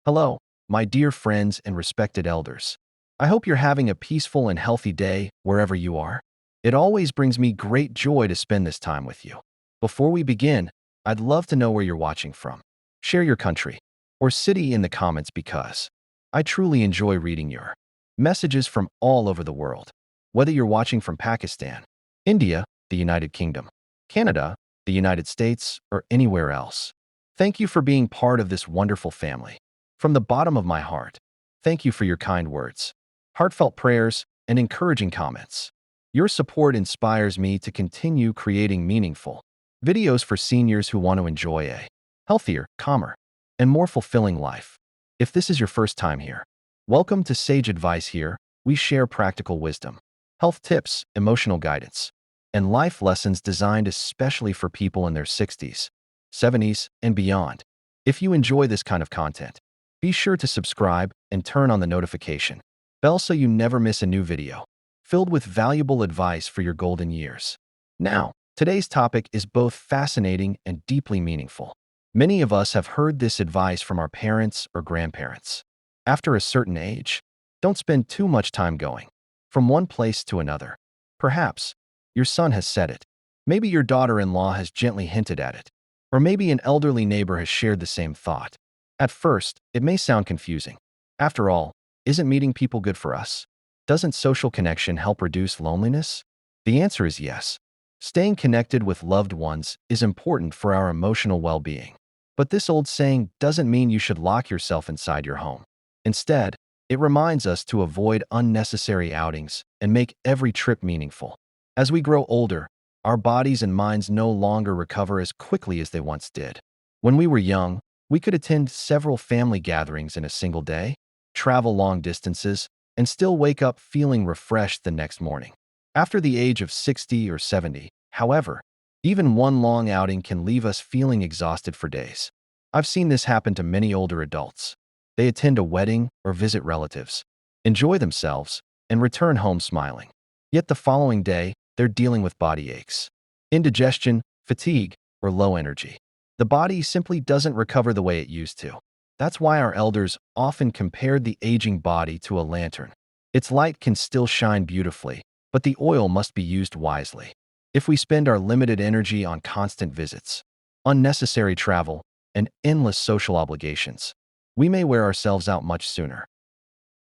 Hello, my dear friends and respected elders. I hope you're having a peaceful and healthy day wherever you are. It always brings me great joy to spend this time with you. Before we begin, I'd love to know where you're watching from. Share your country or city in the comments because I truly enjoy reading your messages from all over the world. Whether you're watching from Pakistan, India, the United Kingdom, Canada, the United States, or anywhere else. Thank you for being part of this wonderful family. From the bottom of my heart, thank you for your kind words, heartfelt prayers, and encouraging comments. Your support inspires me to continue creating meaningful videos for seniors who want to enjoy a healthier, calmer, and more fulfilling life. If this is your first time here, welcome to Sage Advice. Here, we share practical wisdom, health tips, emotional guidance, and life lessons designed especially for people in their 60s, 70s, and beyond. If you enjoy this kind of content, be sure to subscribe and turn on the notification bell so you never miss a new video filled with valuable advice for your golden years. Now, today's topic is both fascinating and deeply meaningful. Many of us have heard this advice from our parents or grandparents. After a certain age, don't spend too much time going from one place to another. Perhaps your son has said it. Maybe your daughter-in-law has gently hinted at it. Or maybe an elderly neighbor has shared the same thought. At first, it may sound confusing. After all, isn't meeting people good for us? Doesn't social connection help reduce loneliness? The answer is yes. Staying connected with loved ones is important for our emotional well-being. But this old saying doesn't mean you should lock yourself inside your home. Instead, it reminds us to avoid unnecessary outings and make every trip meaningful. As we grow older, our bodies and minds no longer recover as quickly as they once did. When we were young, we could attend several family gatherings in a single day, travel long distances, and still wake up feeling refreshed the next morning. After the age of 60 or 70, however, even one long outing can leave us feeling exhausted for days. I've seen this happen to many older adults. They attend a wedding or visit relatives, enjoy themselves, and return home smiling. Yet the following day, they're dealing with body aches, indigestion, fatigue, or low energy. The body simply doesn't recover the way it used to. That's why our elders often compared the aging body to a lantern. Its light can still shine beautifully, but the oil must be used wisely. If we spend our limited energy on constant visits, unnecessary travel, and endless social obligations, we may wear ourselves out much sooner.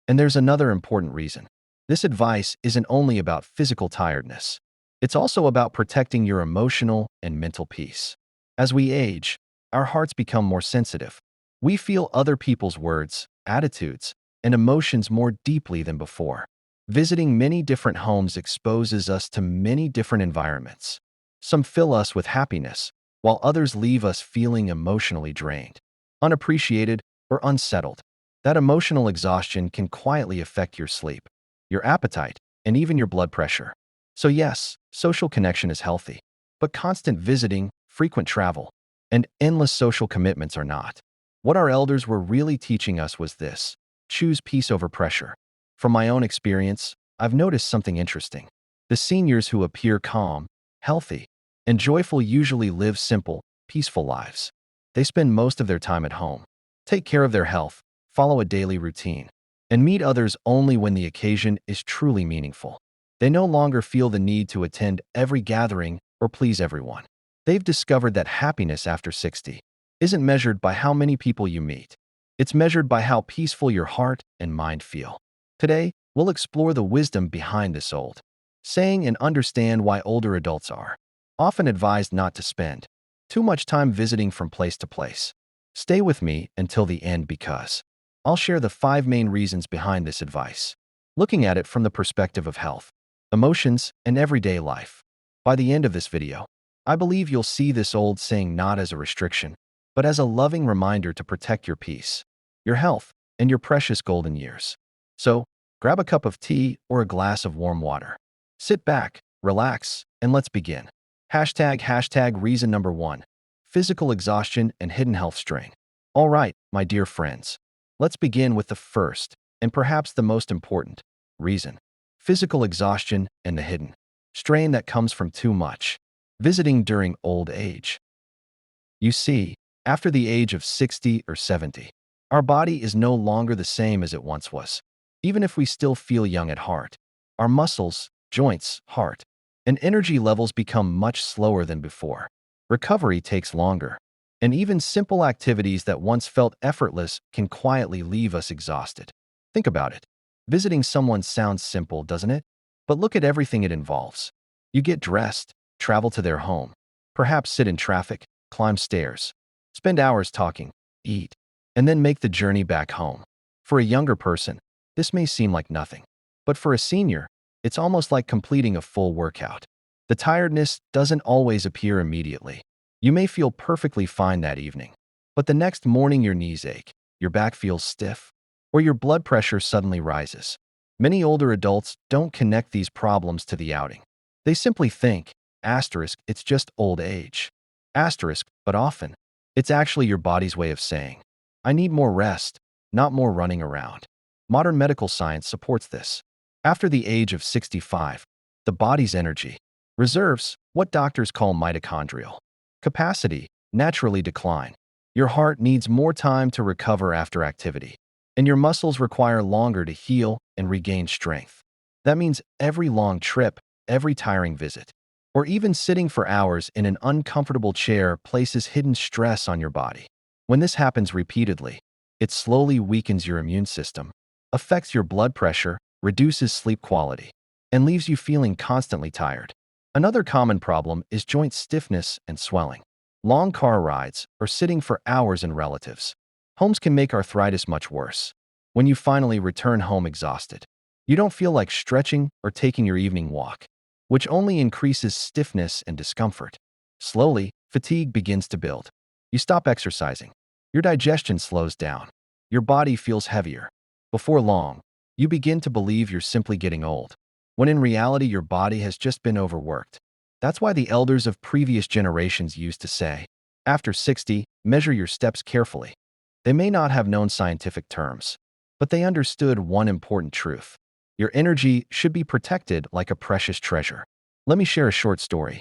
And there's another important reason. This advice isn't only about physical tiredness. It's also about protecting your emotional and mental peace. As we age, our hearts become more sensitive. We feel other people's words, attitudes, and emotions more deeply than before. Visiting many different homes exposes us to many different environments. Some fill us with happiness, while others leave us feeling emotionally drained, unappreciated, or unsettled. That emotional exhaustion can quietly affect your sleep, your appetite, and even your blood pressure. So yes, social connection is healthy, but constant visiting, frequent travel, and endless social commitments are not. What our elders were really teaching us was this: choose peace over pressure. From my own experience, I've noticed something interesting. The seniors who appear calm, healthy, and joyful usually live simple, peaceful lives. They spend most of their time at home, take care of their health, follow a daily routine, and meet others only when the occasion is truly meaningful. They no longer feel the need to attend every gathering or please everyone. They've discovered that happiness after 60 isn't measured by how many people you meet. It's measured by how peaceful your heart and mind feel. Today, we'll explore the wisdom behind this old saying and understand why older adults are often advised not to spend too much time visiting from place to place. Stay with me until the end because I'll share the 5 main reasons behind this advice, looking at it from the perspective of health, emotions, and everyday life. By the end of this video, I believe you'll see this old saying not as a restriction, but as a loving reminder to protect your peace, your health, and your precious golden years. So, grab a cup of tea or a glass of warm water. Sit back, relax, and let's begin. Hashtag reason number 1. Physical exhaustion and hidden health strain. All right, my dear friends, let's begin with the first, and perhaps the most important, reason. Physical exhaustion and the hidden strain that comes from too much visiting during old age. You see, after the age of 60 or 70, Our body is no longer the same as it once was. Even if we still feel young at heart, our muscles, joints, heart, and energy levels become much slower than before. Recovery takes longer, and even simple activities that once felt effortless can quietly leave us exhausted. Think about it. Visiting someone sounds simple, doesn't it? But look at everything it involves. You get dressed, travel to their home, perhaps sit in traffic, climb stairs, spend hours talking, eat, and then make the journey back home. For a younger person, this may seem like nothing. But for a senior, it's almost like completing a full workout. The tiredness doesn't always appear immediately. You may feel perfectly fine that evening, but the next morning your knees ache, your back feels stiff, or your blood pressure suddenly rises. Many older adults don't connect these problems to the outing. They simply think, it's just old age. But often, it's actually your body's way of saying, I need more rest, not more running around. Modern medical science supports this. After the age of 65, the body's energy, reserves, what doctors call mitochondrial capacity, naturally decline. Your heart needs more time to recover after activity, and your muscles require longer to heal and regain strength. That means every long trip, every tiring visit, or even sitting for hours in an uncomfortable chair places hidden stress on your body. When this happens repeatedly, it slowly weakens your immune system, affects your blood pressure, reduces sleep quality, and leaves you feeling constantly tired. Another common problem is joint stiffness and swelling. Long car rides or sitting for hours in relatives' homes can make arthritis much worse. When you finally return home exhausted, you don't feel like stretching or taking your evening walk, which only increases stiffness and discomfort. Slowly, fatigue begins to build. You stop exercising. Your digestion slows down. Your body feels heavier. Before long, you begin to believe you're simply getting old, when in reality your body has just been overworked. That's why the elders of previous generations used to say, after 60, measure your steps carefully. They may not have known scientific terms, but they understood one important truth. Your energy should be protected like a precious treasure. Let me share a short story.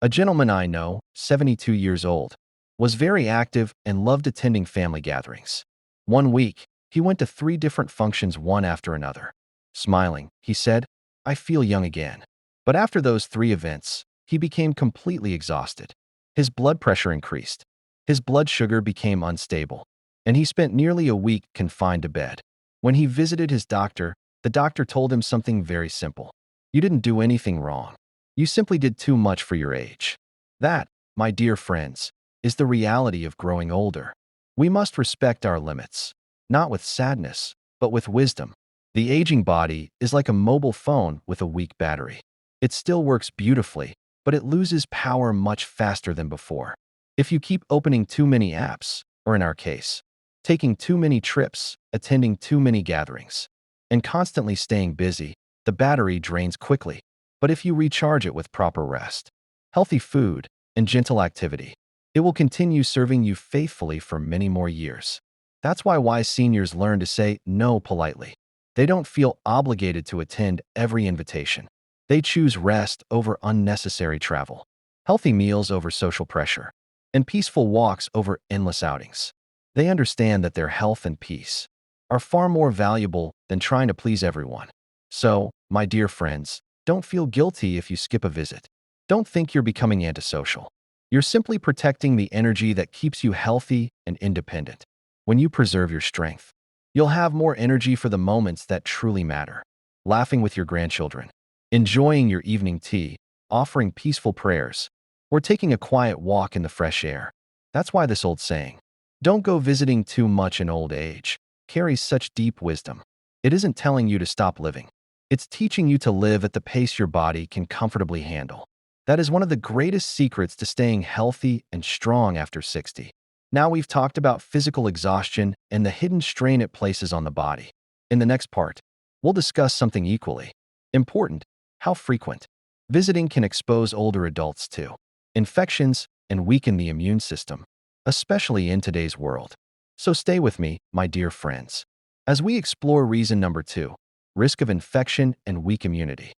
A gentleman I know, 72 years old, was very active and loved attending family gatherings. One week, he went to 3 different functions one after another. Smiling, he said, I feel young again. But after those 3 events, he became completely exhausted. His blood pressure increased. His blood sugar became unstable, and he spent nearly a week confined to bed. When he visited his doctor, the doctor told him something very simple. You didn't do anything wrong. You simply did too much for your age. That, my dear friends, is the reality of growing older. We must respect our limits, not with sadness, but with wisdom. The aging body is like a mobile phone with a weak battery. It still works beautifully, but it loses power much faster than before. If you keep opening too many apps, or in our case, taking too many trips, attending too many gatherings, and constantly staying busy, the battery drains quickly. But if you recharge it with proper rest, healthy food, and gentle activity, it will continue serving you faithfully for many more years. That's why wise seniors learn to say no politely. They don't feel obligated to attend every invitation. They choose rest over unnecessary travel, healthy meals over social pressure, and peaceful walks over endless outings. They understand that their health and peace are far more valuable than trying to please everyone. So, my dear friends, don't feel guilty if you skip a visit. Don't think you're becoming antisocial. You're simply protecting the energy that keeps you healthy and independent. When you preserve your strength, you'll have more energy for the moments that truly matter. Laughing with your grandchildren, enjoying your evening tea, offering peaceful prayers, or taking a quiet walk in the fresh air. That's why this old saying, don't go visiting too much in old age, carries such deep wisdom. It isn't telling you to stop living. It's teaching you to live at the pace your body can comfortably handle. That is one of the greatest secrets to staying healthy and strong after 60. Now we've talked about physical exhaustion and the hidden strain it places on the body. In the next part, we'll discuss something equally important: how frequent visiting can expose older adults to infections and weaken the immune system, especially in today's world. So stay with me, my dear friends, as we explore reason number 2, risk of infection and weak immunity.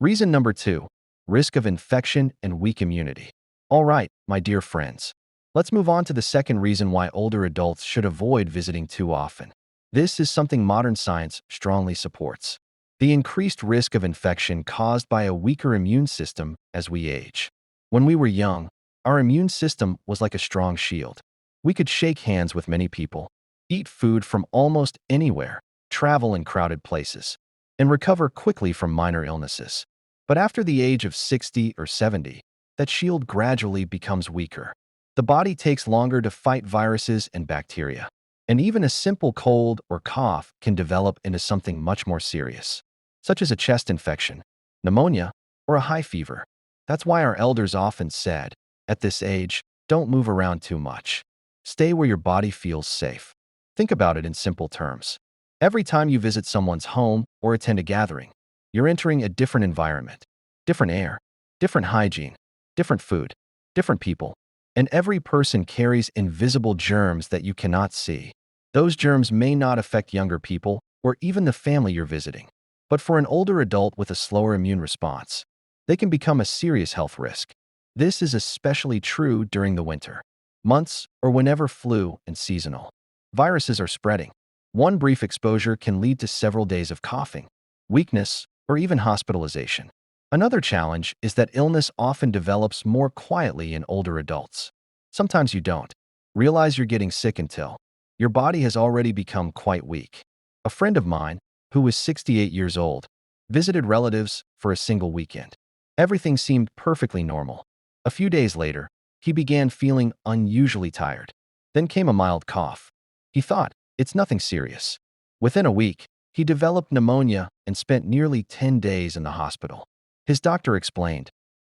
Reason number 2, risk of infection and weak immunity. All right, my dear friends, Let's move on to the second reason why older adults should avoid visiting too often. This is something modern science strongly supports: the increased risk of infection caused by a weaker immune system as we age. When we were young, our immune system was like a strong shield. We could shake hands with many people, eat food from almost anywhere, travel in crowded places, and recover quickly from minor illnesses. But after the age of 60 or 70, that shield gradually becomes weaker. The body takes longer to fight viruses and bacteria, and even a simple cold or cough can develop into something much more serious, such as a chest infection, pneumonia, or a high fever. That's why our elders often said, at this age, don't move around too much. Stay where your body feels safe. Think about it in simple terms. Every time you visit someone's home or attend a gathering, you're entering a different environment, different air, different hygiene, different food, different people, and every person carries invisible germs that you cannot see. Those germs may not affect younger people or even the family you're visiting, but for an older adult with a slower immune response, they can become a serious health risk. This is especially true during the winter months or whenever flu and seasonal viruses are spreading. One brief exposure can lead to several days of coughing, weakness, or even hospitalization. Another challenge is that illness often develops more quietly in older adults. Sometimes you don't realize you're getting sick until your body has already become quite weak. A friend of mine, who was 68 years old, visited relatives for a single weekend. Everything seemed perfectly normal. A few days later, he began feeling unusually tired. Then came a mild cough. He thought, it's nothing serious. Within a week, he developed pneumonia and spent nearly 10 days in the hospital. His doctor explained,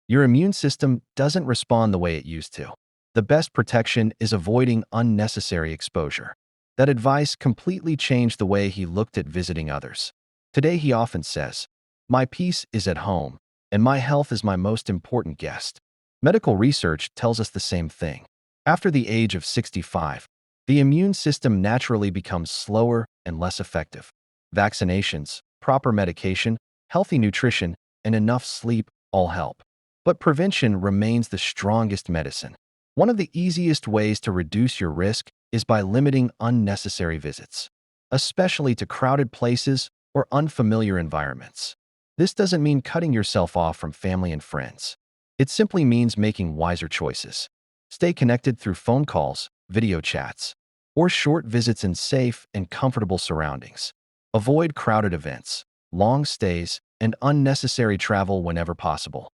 your immune system doesn't respond the way it used to. The best protection is avoiding unnecessary exposure. That advice completely changed the way he looked at visiting others. Today he often says, my peace is at home, and my health is my most important guest. Medical research tells us the same thing. After the age of 65, the immune system naturally becomes slower and less effective. Vaccinations, proper medication, healthy nutrition, and enough sleep all help. But prevention remains the strongest medicine. One of the easiest ways to reduce your risk is by limiting unnecessary visits, especially to crowded places or unfamiliar environments. This doesn't mean cutting yourself off from family and friends. It simply means making wiser choices. Stay connected through phone calls, video chats, or short visits in safe and comfortable surroundings. Avoid crowded events, long stays, and unnecessary travel whenever possible.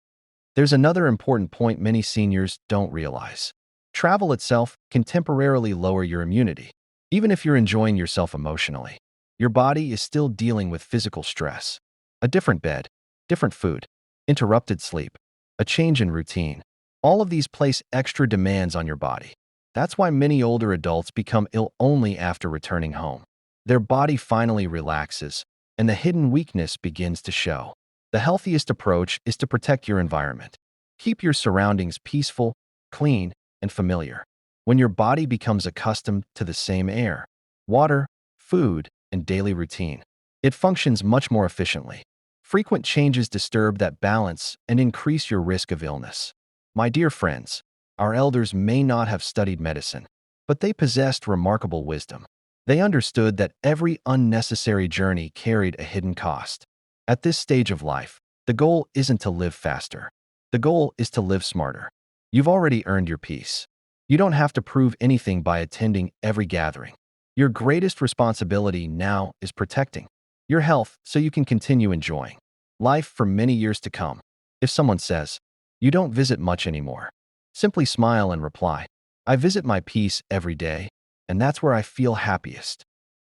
There's another important point many seniors don't realize. Travel itself can temporarily lower your immunity. Even if you're enjoying yourself emotionally, your body is still dealing with physical stress. A different bed, different food, interrupted sleep, a change in routine. All of these place extra demands on your body. That's why many older adults become ill only after returning home. Their body finally relaxes, and the hidden weakness begins to show. The healthiest approach is to protect your environment. Keep your surroundings peaceful, clean, and familiar. When your body becomes accustomed to the same air, water, food, and daily routine, it functions much more efficiently. Frequent changes disturb that balance and increase your risk of illness. My dear friends, our elders may not have studied medicine, but they possessed remarkable wisdom. They understood that every unnecessary journey carried a hidden cost. At this stage of life, the goal isn't to live faster. The goal is to live smarter. You've already earned your peace. You don't have to prove anything by attending every gathering. Your greatest responsibility now is protecting your health so you can continue enjoying life for many years to come. If someone says, you don't visit much anymore, simply smile and reply, I visit my peace every day, and that's where I feel happiest.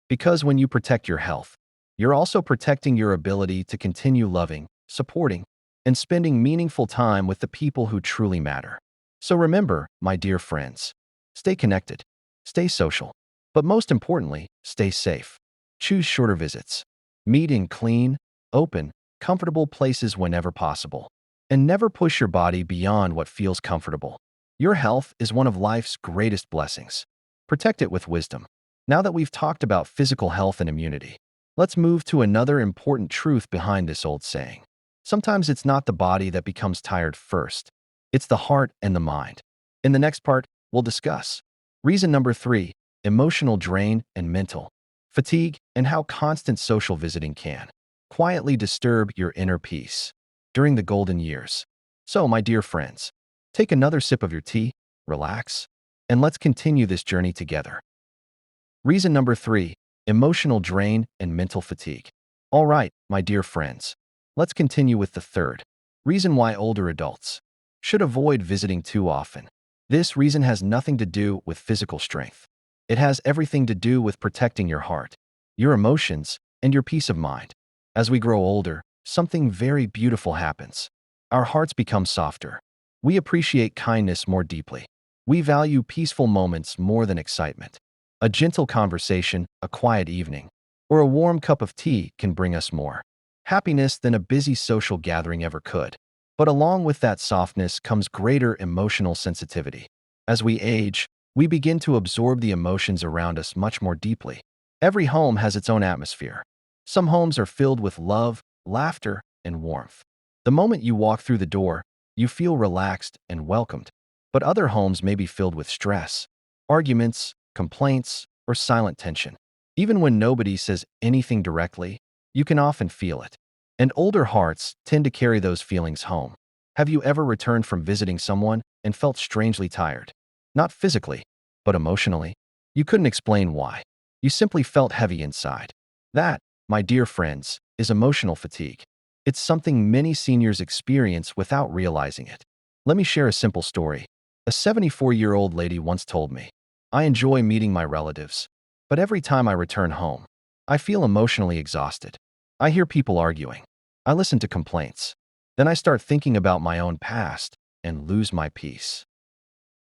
Because when you protect your health, you're also protecting your ability to continue loving, supporting, and spending meaningful time with the people who truly matter. So remember, my dear friends, stay connected, stay social, but most importantly, stay safe. Choose shorter visits. Meet in clean, open, comfortable places whenever possible. And never push your body beyond what feels comfortable. Your health is one of life's greatest blessings. Protect it with wisdom. Now that we've talked about physical health and immunity, let's move to another important truth behind this old saying. Sometimes it's not the body that becomes tired first. It's the heart and the mind. In the next part, we'll discuss. Reason number 3, emotional drain and mental fatigue, and how constant social visiting can quietly disturb your inner peace during the golden years. So, my dear friends, take another sip of your tea, relax, and let's continue this journey together. Reason number 3, emotional drain and mental fatigue. All right, my dear friends, let's continue with the third reason why older adults should avoid visiting too often. This reason has nothing to do with physical strength. It has everything to do with protecting your heart, your emotions, and your peace of mind. As we grow older, something very beautiful happens. Our hearts become softer. We appreciate kindness more deeply. We value peaceful moments more than excitement. A gentle conversation, a quiet evening, or a warm cup of tea can bring us more happiness than a busy social gathering ever could. But along with that softness comes greater emotional sensitivity. As we age, we begin to absorb the emotions around us much more deeply. Every home has its own atmosphere. Some homes are filled with love, laughter, and warmth. The moment you walk through the door, you feel relaxed and welcomed. But other homes may be filled with stress, arguments, complaints, or silent tension. Even when nobody says anything directly, you can often feel it. And older hearts tend to carry those feelings home. Have you ever returned from visiting someone and felt strangely tired? Not physically, but emotionally. You couldn't explain why. You simply felt heavy inside. That, my dear friends, is emotional fatigue. It's something many seniors experience without realizing it. Let me share a simple story. A 74-year-old lady once told me, "I enjoy meeting my relatives, but every time I return home, I feel emotionally exhausted. I hear people arguing. I listen to complaints. Then I start thinking about my own past and lose my peace."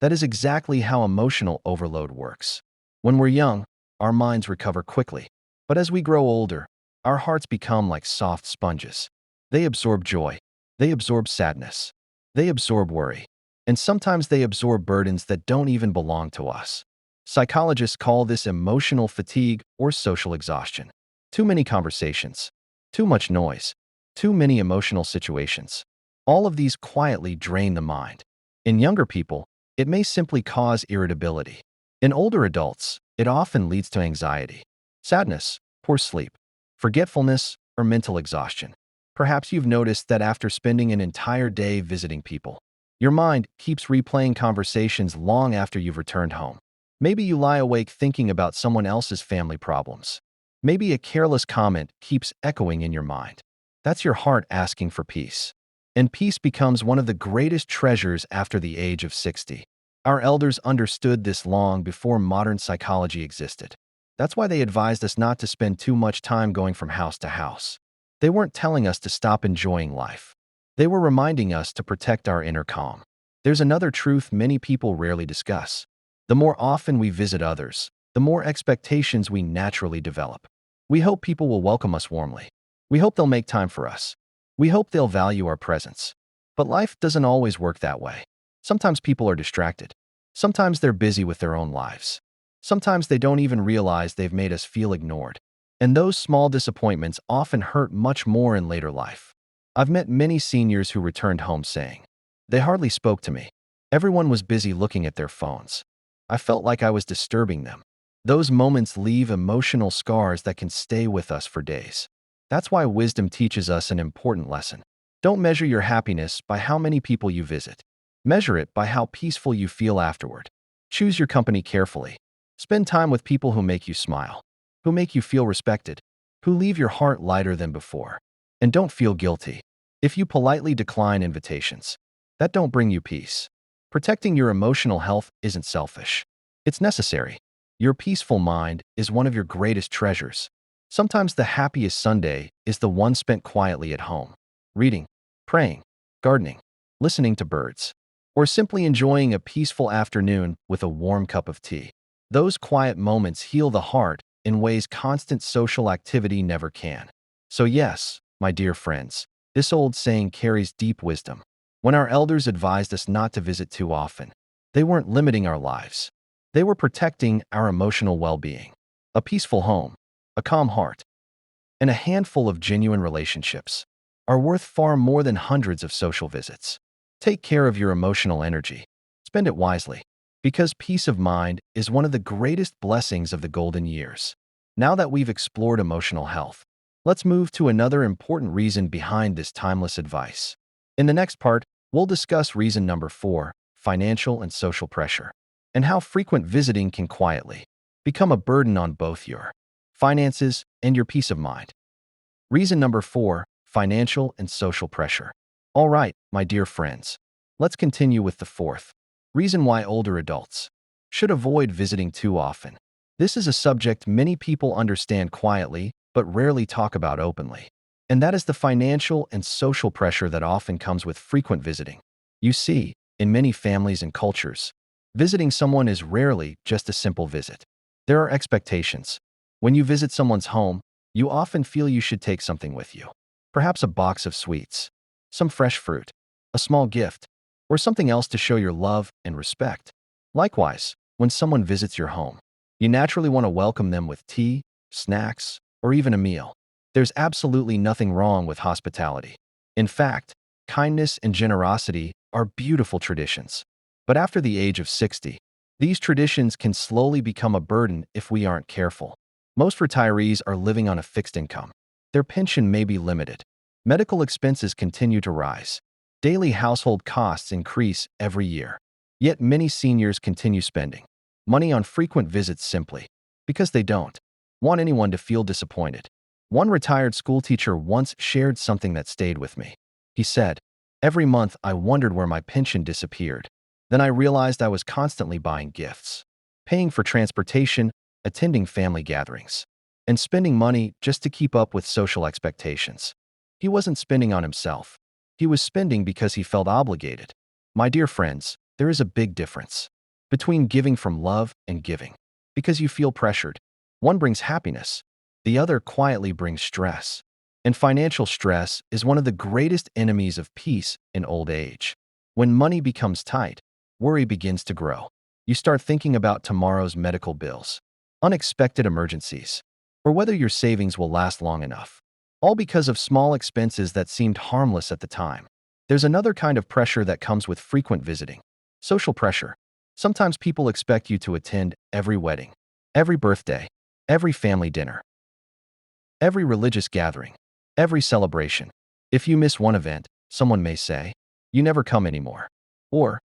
That is exactly how emotional overload works. When we're young, our minds recover quickly. But as we grow older, our hearts become like soft sponges. They absorb joy. They absorb sadness. They absorb worry. And sometimes they absorb burdens that don't even belong to us. Psychologists call this emotional fatigue or social exhaustion. Too many conversations, too much noise, too many emotional situations. All of these quietly drain the mind. In younger people, it may simply cause irritability. In older adults, it often leads to anxiety, sadness, poor sleep, forgetfulness, or mental exhaustion. Perhaps you've noticed that after spending an entire day visiting people, your mind keeps replaying conversations long after you've returned home. Maybe you lie awake thinking about someone else's family problems. Maybe a careless comment keeps echoing in your mind. That's your heart asking for peace. And peace becomes one of the greatest treasures after the age of 60. Our elders understood this long before modern psychology existed. That's why they advised us not to spend too much time going from house to house. They weren't telling us to stop enjoying life. They were reminding us to protect our inner calm. There's another truth many people rarely discuss. The more often we visit others, the more expectations we naturally develop. We hope people will welcome us warmly. We hope they'll make time for us. We hope they'll value our presence. But life doesn't always work that way. Sometimes people are distracted. Sometimes they're busy with their own lives. Sometimes they don't even realize they've made us feel ignored. And those small disappointments often hurt much more in later life. I've met many seniors who returned home saying, "They hardly spoke to me. Everyone was busy looking at their phones. I felt like I was disturbing them." Those moments leave emotional scars that can stay with us for days. That's why wisdom teaches us an important lesson. Don't measure your happiness by how many people you visit. Measure it by how peaceful you feel afterward. Choose your company carefully. Spend time with people who make you smile, who make you feel respected, who leave your heart lighter than before. And don't feel guilty if you politely decline invitations. That don't bring you peace. Protecting your emotional health isn't selfish. It's necessary. Your peaceful mind is one of your greatest treasures. Sometimes the happiest Sunday is the one spent quietly at home, reading, praying, gardening, listening to birds, or simply enjoying a peaceful afternoon with a warm cup of tea. Those quiet moments heal the heart in ways constant social activity never can. So yes, my dear friends, this old saying carries deep wisdom. When our elders advised us not to visit too often, they weren't limiting our lives. They were protecting our emotional well-being. A peaceful home, a calm heart, and a handful of genuine relationships are worth far more than hundreds of social visits. Take care of your emotional energy. Spend it wisely. Because peace of mind is one of the greatest blessings of the golden years. Now that we've explored emotional health, let's move to another important reason behind this timeless advice. In the next part, we'll discuss reason number 4, financial and social pressure, and how frequent visiting can quietly become a burden on both your finances and your peace of mind. Reason number 4, financial and social pressure. All right, my dear friends, let's continue with the fourth reason why older adults should avoid visiting too often. This is a subject many people understand quietly but rarely talk about openly, and that is the financial and social pressure that often comes with frequent visiting. You see, in many families and cultures, visiting someone is rarely just a simple visit. There are expectations. When you visit someone's home, you often feel you should take something with you. Perhaps a box of sweets, some fresh fruit, a small gift, or something else to show your love and respect. Likewise, when someone visits your home, you naturally want to welcome them with tea, snacks, or even a meal. There's absolutely nothing wrong with hospitality. In fact, kindness and generosity are beautiful traditions. But after the age of 60, these traditions can slowly become a burden if we aren't careful. Most retirees are living on a fixed income. Their pension may be limited. Medical expenses continue to rise. Daily household costs increase every year. Yet many seniors continue spending money on frequent visits simply because they don't want anyone to feel disappointed. One retired schoolteacher once shared something that stayed with me. He said, "Every month I wondered where my pension disappeared. Then I realized I was constantly buying gifts, paying for transportation, attending family gatherings, and spending money just to keep up with social expectations." He wasn't spending on himself. He was spending because he felt obligated. My dear friends, there is a big difference between giving from love and giving because you feel pressured. One brings happiness, the other quietly brings stress. And financial stress is one of the greatest enemies of peace in old age. When money becomes tight, worry begins to grow. You start thinking about tomorrow's medical bills, unexpected emergencies, or whether your savings will last long enough. All because of small expenses that seemed harmless at the time. There's another kind of pressure that comes with frequent visiting. Social pressure. Sometimes people expect you to attend every wedding, every birthday, every family dinner, every religious gathering, every celebration. If you miss one event, someone may say, "You never come anymore," or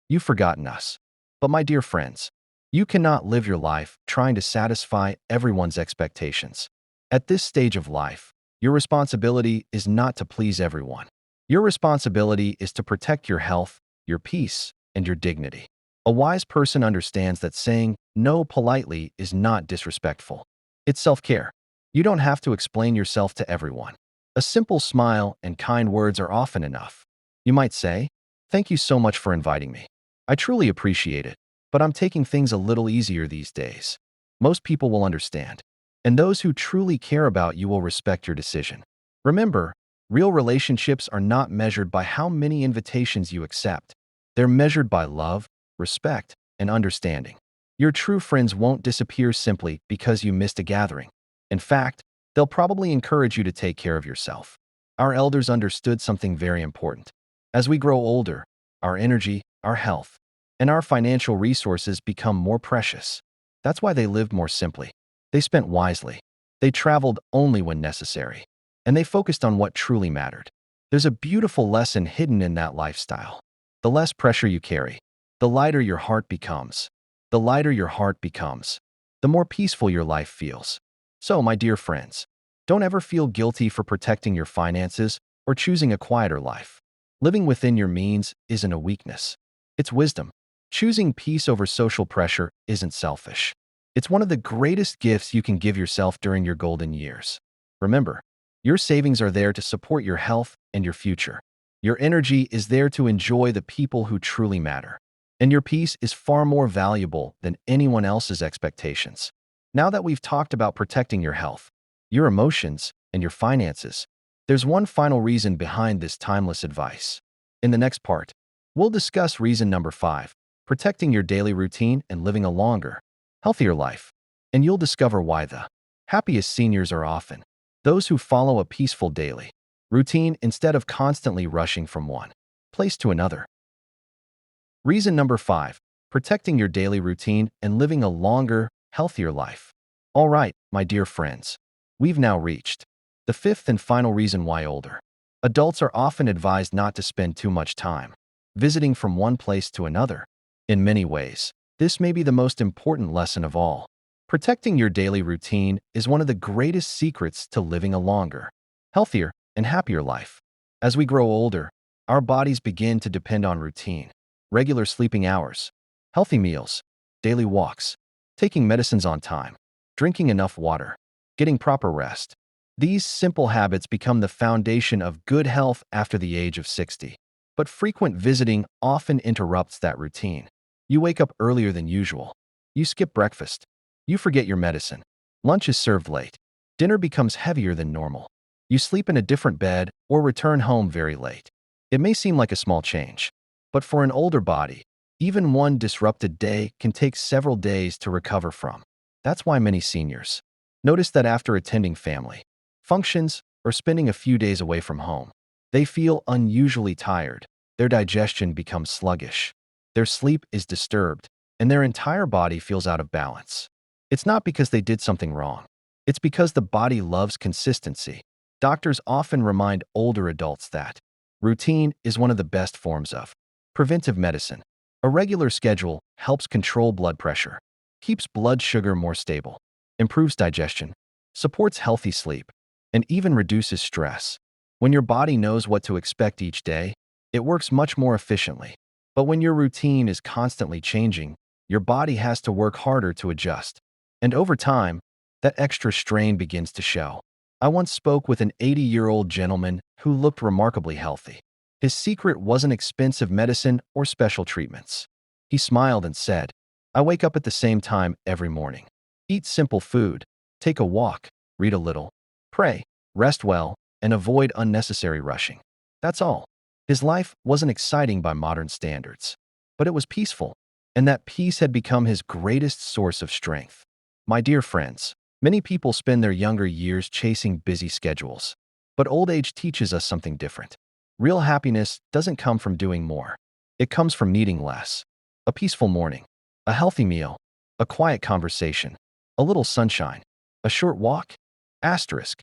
"You've forgotten us." But my dear friends, you cannot live your life trying to satisfy everyone's expectations. At this stage of life, your responsibility is not to please everyone. Your responsibility is to protect your health, your peace, and your dignity. A wise person understands that saying no politely is not disrespectful. It's self-care. You don't have to explain yourself to everyone. A simple smile and kind words are often enough. You might say, "Thank you so much for inviting me. I truly appreciate it, but I'm taking things a little easier these days." Most people will understand. And those who truly care about you will respect your decision. Remember, real relationships are not measured by how many invitations you accept. They're measured by love, respect, and understanding. Your true friends won't disappear simply because you missed a gathering. In fact, they'll probably encourage you to take care of yourself. Our elders understood something very important. As we grow older, our energy, our health, and our financial resources become more precious. That's why they lived more simply. They spent wisely. They traveled only when necessary. And they focused on what truly mattered. There's a beautiful lesson hidden in that lifestyle. The less pressure you carry, the lighter your heart becomes. The lighter your heart becomes, the more peaceful your life feels. So, my dear friends, don't ever feel guilty for protecting your finances or choosing a quieter life. Living within your means isn't a weakness. It's wisdom. Choosing peace over social pressure isn't selfish. It's one of the greatest gifts you can give yourself during your golden years. Remember, your savings are there to support your health and your future. Your energy is there to enjoy the people who truly matter. And your peace is far more valuable than anyone else's expectations. Now that we've talked about protecting your health, your emotions, and your finances, there's one final reason behind this timeless advice. In the next part, we'll discuss reason number 5, protecting your daily routine and living a longer, healthier life. And you'll discover why the happiest seniors are often those who follow a peaceful daily routine instead of constantly rushing from one place to another. Reason number 5, protecting your daily routine and living a longer, healthier life. All right, my dear friends, we've now reached the fifth and final reason why older adults are often advised not to spend too much time visiting from one place to another. In many ways, this may be the most important lesson of all. Protecting your daily routine is one of the greatest secrets to living a longer, healthier, and happier life. As we grow older, our bodies begin to depend on routine, regular sleeping hours, healthy meals, daily walks, taking medicines on time, drinking enough water, getting proper rest. These simple habits become the foundation of good health after the age of 60. But frequent visiting often interrupts that routine. You wake up earlier than usual. You skip breakfast. You forget your medicine. Lunch is served late. Dinner becomes heavier than normal. You sleep in a different bed or return home very late. It may seem like a small change, but for an older body, even one disrupted day can take several days to recover from. That's why many seniors notice that after attending family functions or spending a few days away from home, they feel unusually tired, their digestion becomes sluggish, their sleep is disturbed, and their entire body feels out of balance. It's not because they did something wrong. It's because the body loves consistency. Doctors often remind older adults that routine is one of the best forms of preventive medicine. A regular schedule helps control blood pressure, keeps blood sugar more stable, improves digestion, supports healthy sleep, and even reduces stress. When your body knows what to expect each day, it works much more efficiently. But when your routine is constantly changing, your body has to work harder to adjust. And over time, that extra strain begins to show. I once spoke with an 80-year-old gentleman who looked remarkably healthy. His secret wasn't expensive medicine or special treatments. He smiled and said, "I wake up at the same time every morning. Eat simple food, take a walk, read a little, pray, rest well, and avoid unnecessary rushing. That's all." His life wasn't exciting by modern standards, but it was peaceful, and that peace had become his greatest source of strength. My dear friends, many people spend their younger years chasing busy schedules, but old age teaches us something different. Real happiness doesn't come from doing more. It comes from needing less. A peaceful morning, a healthy meal, a quiet conversation, a little sunshine, a short walk, asterisk,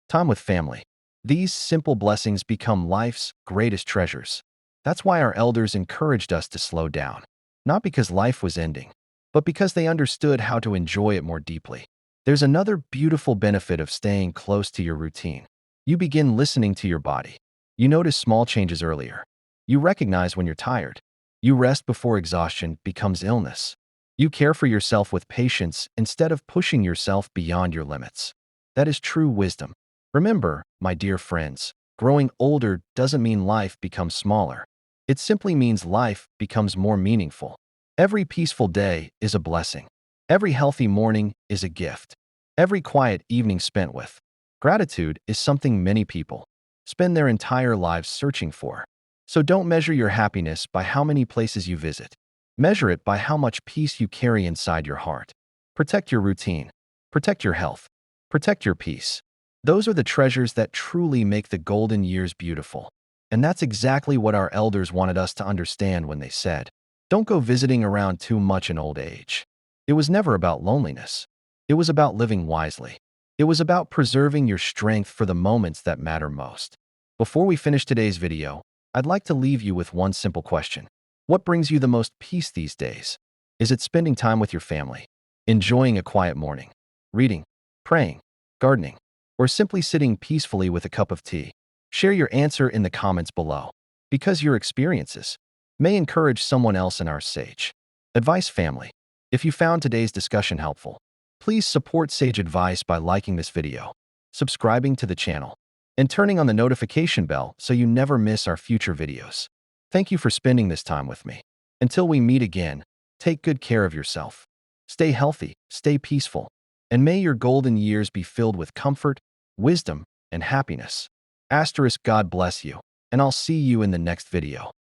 time with family. These simple blessings become life's greatest treasures. That's why our elders encouraged us to slow down, not because life was ending, but because they understood how to enjoy it more deeply. There's another beautiful benefit of staying close to your routine. You begin listening to your body. You notice small changes earlier. You recognize when you're tired. You rest before exhaustion becomes illness. You care for yourself with patience instead of pushing yourself beyond your limits. That is true wisdom. Remember, my dear friends, growing older doesn't mean life becomes smaller. It simply means life becomes more meaningful. Every peaceful day is a blessing. Every healthy morning is a gift. Every quiet evening spent with gratitude is something many people spend their entire lives searching for. So don't measure your happiness by how many places you visit. Measure it by how much peace you carry inside your heart. Protect your routine. Protect your health. Protect your peace. Those are the treasures that truly make the golden years beautiful. And that's exactly what our elders wanted us to understand when they said, "Don't go visiting around too much in old age." It was never about loneliness. It was about living wisely. It was about preserving your strength for the moments that matter most. Before we finish today's video, I'd like to leave you with one simple question. What brings you the most peace these days? Is it spending time with your family, enjoying a quiet morning, reading, praying, gardening, or simply sitting peacefully with a cup of tea? Share your answer in the comments below, because your experiences may encourage someone else in our Sage Advice family. If you found today's discussion helpful, please support Sage Advice by liking this video, subscribing to the channel, and turning on the notification bell so you never miss our future videos. Thank you for spending this time with me. Until we meet again, take good care of yourself. Stay healthy, stay peaceful, and may your golden years be filled with comfort, wisdom, and happiness. Asterisk, God bless you, and I'll see you in the next video.